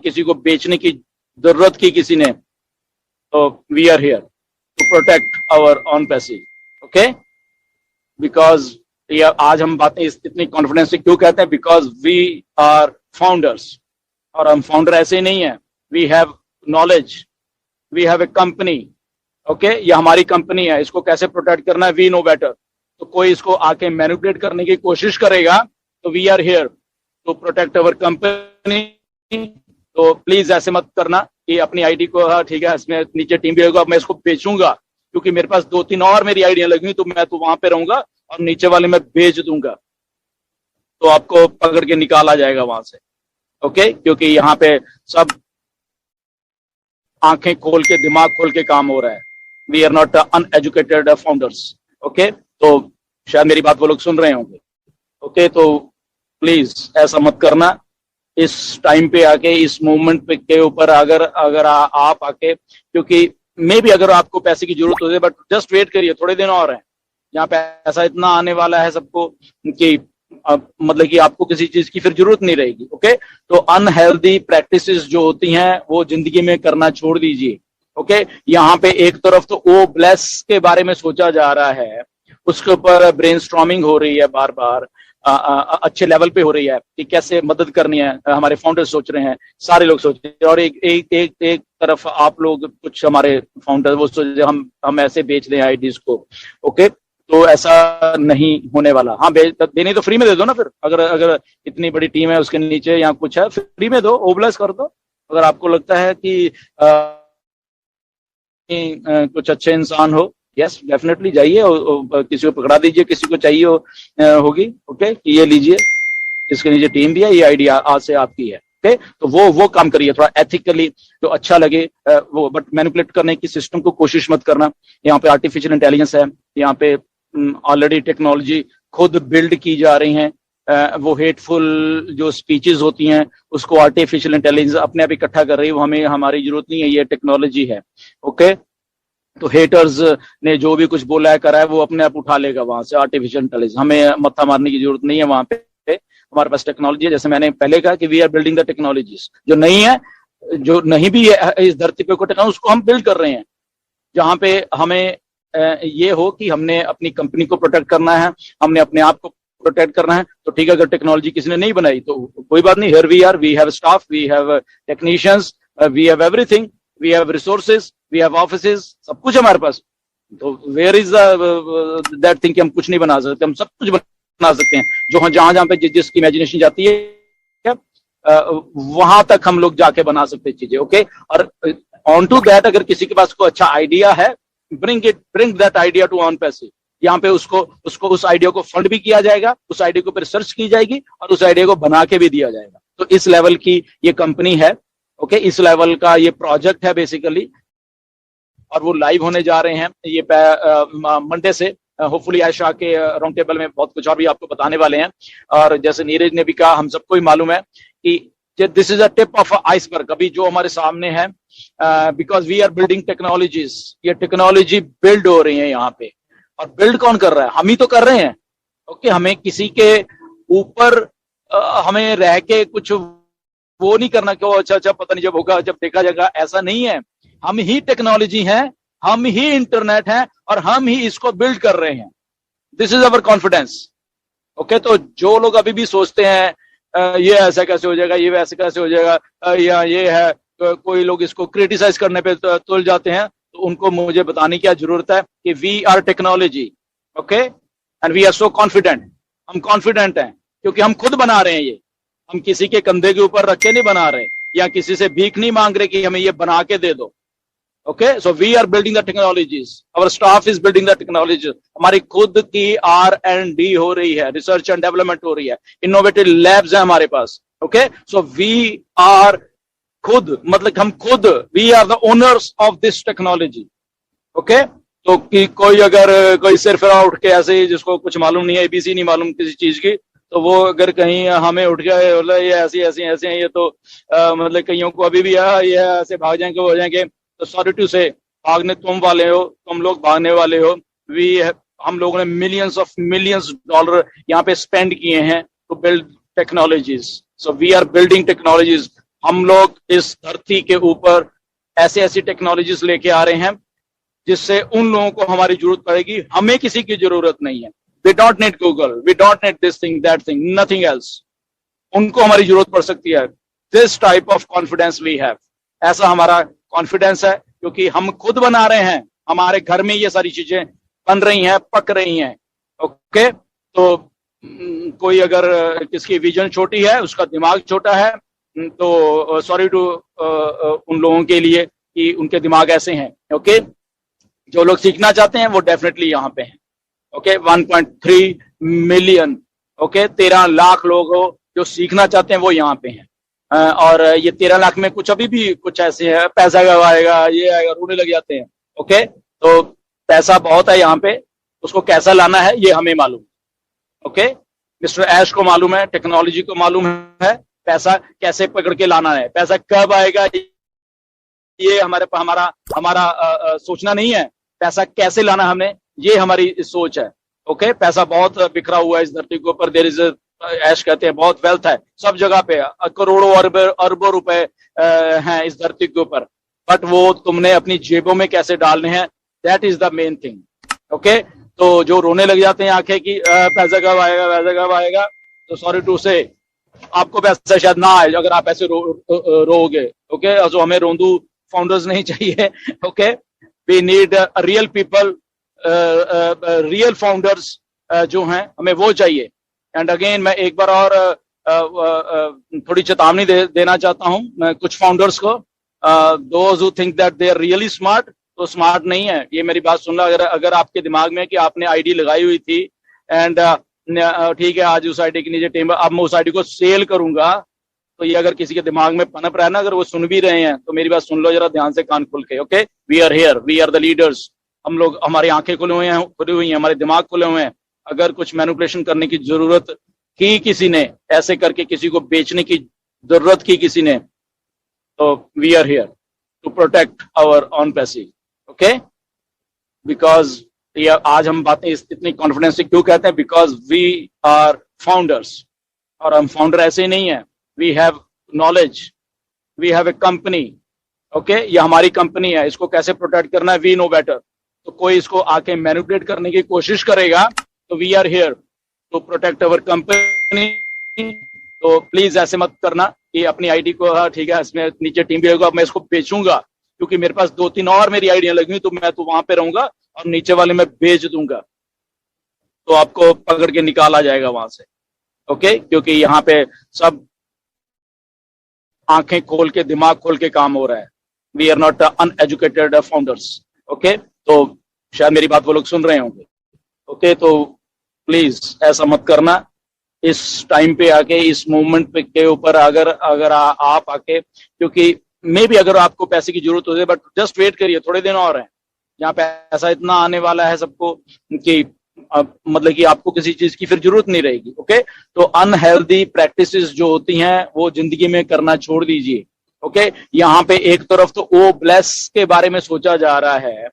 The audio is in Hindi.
किसी को बेचने की जरूरत की किसी ने, तो we are here to protect our OnPassive. Okay, because आज हम बातें इतनी कॉन्फिडेंस से क्यों कहते हैं? बिकॉज वी आर फाउंडर्स, और हम फाउंडर ऐसे ही नहीं है, we have knowledge, we have a company. Okay, ये हमारी कंपनी है, इसको कैसे प्रोटेक्ट करना है वी नो बेटर। तो कोई इसको आके मैनिपुलेट करने की कोशिश करेगा तो we are here to protect our company. तो प्लीज ऐसे मत करना कि अपनी आईडी को, हाँ ठीक है इसमें नीचे टीम भी होगा, मैं इसको बेचूंगा क्योंकि मेरे पास 2-3 और मेरी आईडियां लगी हुई, तो मैं तो वहां पे रहूंगा और नीचे वाले में बेच दूंगा, तो आपको पकड़ के निकाला जाएगा वहां से। ओके, क्योंकि यहाँ पे सब आंखें खोल के, दिमाग खोल के काम हो रहा है। We are not uneducated founders. Okay, तो शायद मेरी बात वो लोग सुन रहे होंगे। ओके, तो प्लीज ऐसा मत करना इस टाइम पे आके, इस मूवमेंट पे के ऊपर अगर आप आके, क्योंकि मे भी अगर आपको पैसे की जरूरत हो जाए, बट जस्ट वेट करिए, थोड़े दिन और हैं यहाँ पे पैसा इतना आने वाला है सबको कि मतलब कि आपको किसी चीज की फिर जरूरत नहीं रहेगी। ओके, तो अनहेल्दी प्रैक्टिसेस जो होती हैं वो जिंदगी में करना छोड़ दीजिए। ओके, यहाँ पे एक तरफ तो ओ ब्लेस के बारे में सोचा जा रहा है, उसके ऊपर ब्रेनस्टॉर्मिंग हो रही है बार बार, अच्छे लेवल पे हो रही है कि कैसे मदद करनी है, हमारे फाउंडर्स सोच रहे हैं, सारे लोग सोच रहे हैं, और एक तरफ आप लोग, कुछ हमारे फाउंडर वो सोच रहे हम ऐसे बेच दें आईडीज को। ओके, तो ऐसा नहीं होने वाला। हाँ, देनी तो फ्री में दे दो ना, फिर अगर इतनी बड़ी टीम है उसके नीचे या कुछ है, फ्री में दो, ओब्लेस कर दो। अगर आपको लगता है कि कुछ अच्छे इंसान हो, यस डेफिनेटली जाइए और किसी को पकड़ा दीजिए, किसी को चाहिए होगी। ओके, कि ये लीजिए, इसके नीचे टीम भी है, ये आइडिया आज से आपकी है। ओके, तो वो काम करिए थोड़ा एथिकली, जो अच्छा लगे वो, बट मैनिपुलेट करने की सिस्टम को कोशिश मत करना। यहाँ पे आर्टिफिशियल इंटेलिजेंस है, यहाँ पे ऑलरेडी टेक्नोलॉजी खुद बिल्ड की जा रही हैं, वो हेटफुल जो स्पीचेस होती हैं उसको आर्टिफिशियल इंटेलिजेंस अपने आप इकट्ठा कर रही है, वो हमें, हमारी जरूरत नहीं है, ये टेक्नोलॉजी है। ओके, तो हेटर्स ने जो भी कुछ बोला है करा है वो अपने आप उठा लेगा वहां से आर्टिफिशियल इंटेलिजेंस, हमें मत्था मारने की जरूरत नहीं है। वहां पे हमारे पास टेक्नोलॉजी है, जैसे मैंने पहले कहा कि we are building the technologies, जो नहीं है, जो नहीं भी है इस धरती पे कोई टेक्नोलॉजी, उसको हम बिल्ड कर रहे हैं, जहां पे हमें ये हो कि हमने अपनी कंपनी को प्रोटेक्ट करना है, हमने अपने आप को प्रोटेक्ट करना है। तो ठीक है, अगर टेक्नोलॉजी किसी ने नहीं बनाई तो कोई बात नहीं, here we are, we have staff, we have technicians, we have everything, we have resources, we have offices, सब कुछ हमारे पास। तो वेयर इज दैट थिंग कि हम कुछ नहीं बना सकते? हम सब कुछ बना सकते हैं, जो जहां पे जिसकी इमेजिनेशन जाती है वहां तक हम लोग जाके बना सकते हैं चीजें। ओके, और ऑन टू दैट, अगर किसी के पास कोई अच्छा आइडिया है, bring that idea to OnPassive. यहाँ पे उसको उस आइडिया को फंड भी किया जाएगा, उस आइडिया को पर सर्च की जाएगी और उस आइडिया को बना के भी दिया जाएगा। तो इस लेवल की ये कंपनी है। ओके, इस लेवल का ये प्रोजेक्ट है बेसिकली, और वो लाइव होने जा रहे हैं ये मंडे से। होपफुली आयशा के राउंड टेबल में बहुत कुछ और भी आपको बताने वाले हैं। और जैसे नीरज ने भी कहा, हम सबको ही मालूम है कि this is a tip of iceberg, अभी जो हमारे सामने है, because we are building technologies. ये टेक्नोलॉजी बिल्ड हो रही है यहाँ पे, और बिल्ड कौन कर रहा है? हम ही तो कर रहे हैं। ओके, हमें किसी के ऊपर हमें रह के कुछ वो नहीं करना कि अच्छा पता नहीं जब होगा जब देखा जाएगा, ऐसा नहीं है। हम ही टेक्नोलॉजी हैं, हम ही इंटरनेट हैं, और हम ही इसको बिल्ड कर रहे हैं। This is our confidence. Okay, तो जो लोग अभी भी सोचते हैं ये ऐसा कैसे हो जाएगा, ये वैसे कैसे हो जाएगा, या ये है, कोई लोग इसको क्रिटिसाइज करने पे तुल जाते हैं, तो उनको मुझे बताने की जरूरत है कि we are technology. Okay, and we are so confident. हम कॉन्फिडेंट हैं क्योंकि हम खुद बना रहे हैं ये, हम किसी के कंधे के ऊपर रख के नहीं बना रहे, या किसी से भीख नहीं मांग रहे कि हमें ये बना के दे दो। Okay, so we are building the technologies, our staff is building the technologies. हमारी खुद की R&D हो रही है, रिसर्च एंड डेवलपमेंट हो रही है, इनोवेटिव लैब्स है हमारे पास। ओके, सो वी आर खुद, मतलब हम खुद, we are the owners of this technology. Okay, तो कि कोई अगर कोई सिर्फ उठ के ऐसे, जिसको कुछ मालूम नहीं है, ABC नहीं मालूम किसी चीज की, तो वो अगर कहीं हमें उठ गया बोला ये ऐसे हैं, ये तो मतलब कईयों को अभी भी ये ऐसे भाग जाएंगे, हो जाएंगे, तो सॉरी टू से, भागने तुम वाले हो, तुम लोग भागने वाले हो। हम लोगों ने मिलियंस डॉलर यहाँ पे स्पेंड किए हैं to build technologies. So we are building technologies. हम लोग इस धरती के ऊपर ऐसे ऐसी टेक्नोलॉजीज लेके आ रहे हैं जिससे उन लोगों को हमारी जरूरत पड़ेगी, हमें किसी की जरूरत नहीं है। We don't need Google, we don't need this thing that thing, nothing else. उनको हमारी जरूरत पड़ सकती है। This type of confidence we have, ऐसा हमारा कॉन्फिडेंस है, क्योंकि हम खुद बना रहे हैं, हमारे घर में ये सारी चीजें बन रही हैं, पक रही हैं। ओके, तो कोई अगर किसकी विजन छोटी है, उसका दिमाग छोटा है, तो सॉरी टू उन लोगों के लिए कि उनके दिमाग ऐसे हैं। ओके, जो लोग सीखना चाहते हैं वो डेफिनेटली यहाँ पे हैं। ओके, 1.3 मिलियन, ओके, 13 लाख लोग हो जो सीखना चाहते हैं वो यहाँ पे हैं। और ये 13 लाख में कुछ अभी भी कुछ ऐसे हैं, पैसा गवाएगा, ये आएगा, रोने लग जाते हैं। ओके, तो पैसा बहुत है यहाँ पे, उसको कैसा लाना है ये हमें मालूम। ओके, मिस्टर ऐश को मालूम है, टेक्नोलॉजी को मालूम है, पैसा कैसे पकड़ के लाना है, पैसा कब आएगा ये हमारा सोचना नहीं है, पैसा कैसे लाना हमने, ये हमारी सोच है। ओके, पैसा बहुत बिखरा हुआ है इस धरती के ऊपर। देयर इज ऐश कहते हैं बहुत वेल्थ है सब जगह पे, करोड़ों अरबों रुपए हैं इस धरती के ऊपर, बट वो तुमने अपनी जेबों में कैसे डालने हैं, that is the main thing. Okay, तो जो रोने लग जाते हैं आंखें की पैसा कब आएगा, पैसा कब आएगा, तो सॉरी टू से आपको पैसा शायद ना आए अगर आप ऐसे रोओगे। ओके, तो हमें रोंदू फाउंडर्स नहीं चाहिए। Okay, we need real people, real founders जो हैं, हमें वो चाहिए। एंड अगेन मैं एक बार और थोड़ी चेतावनी देना चाहता हूं मैं कुछ फाउंडर्स को, those who think that they are really smart, तो स्मार्ट नहीं है। ये मेरी बात सुन लो, अगर आपके दिमाग में कि आपने आईडी लगाई हुई थी एंड ठीक है आज उस आईडी के नीचे टेबल, अब मैं उस आईडी को सेल करूंगा, तो ये अगर किसी के दिमाग में पनप रहा है ना, अगर वो सुन भी रहे हैं तो मेरी बात सुन लो जरा ध्यान से, कान खुल के। Okay, we are here, we are the leaders. हम लोग, हमारी आंखें खुली हुई हैं, हमारे दिमाग खुले हुए हैं। अगर कुछ मैनिपुलेशन करने की जरूरत की किसी ने, ऐसे करके किसी को बेचने की जरूरत की किसी ने, तो we are here to protect our own पैसे। ओके, बिकॉज ये आज हम बातें इतनी कॉन्फिडेंस से क्यों कहते हैं, बिकॉज वी आर फाउंडर्स। और हम फाउंडर ऐसे ही नहीं है, we have knowledge, we have a company. Okay, ये हमारी कंपनी है, इसको कैसे प्रोटेक्ट करना है वी नो बेटर। तो कोई इसको आके मैनिपुलेट करने की कोशिश करेगा तो we are here to protect our company. तो प्लीज ऐसे मत करना कि अपनी आईडी को, हाँ ठीक है इसमें नीचे टीम भी होगा, मैं इसको बेचूंगा क्योंकि मेरे पास 2-3 और मेरी आईडियां लगी हुई, तो मैं तो वहां पे रहूंगा और नीचे वाले में बेच दूंगा, तो आपको पकड़ के निकाला जाएगा वहां से। ओके, क्योंकि यहाँ पे सब आंखें खोल के, दिमाग खोल के काम हो रहा है। We are not uneducated founders. Okay, तो शायद मेरी बात वो लोग सुन रहे होंगे। ओके, तो प्लीज ऐसा मत करना। इस टाइम पे आके, इस मूवमेंट पे के ऊपर अगर आप आके, क्योंकि मे भी अगर आपको पैसे की जरूरत हो जाए, बट जस्ट वेट करिए, थोड़े दिन और हैं, यहाँ पे ऐसा इतना आने वाला है सबको कि मतलब कि आपको किसी चीज की फिर जरूरत नहीं रहेगी। ओके, तो अनहेल्दी प्रैक्टिसेस जो होती हैं वो जिंदगी में करना छोड़ दीजिए। ओके, यहाँ पे एक तरफ तो ओ ब्लेस के बारे में सोचा जा रहा है,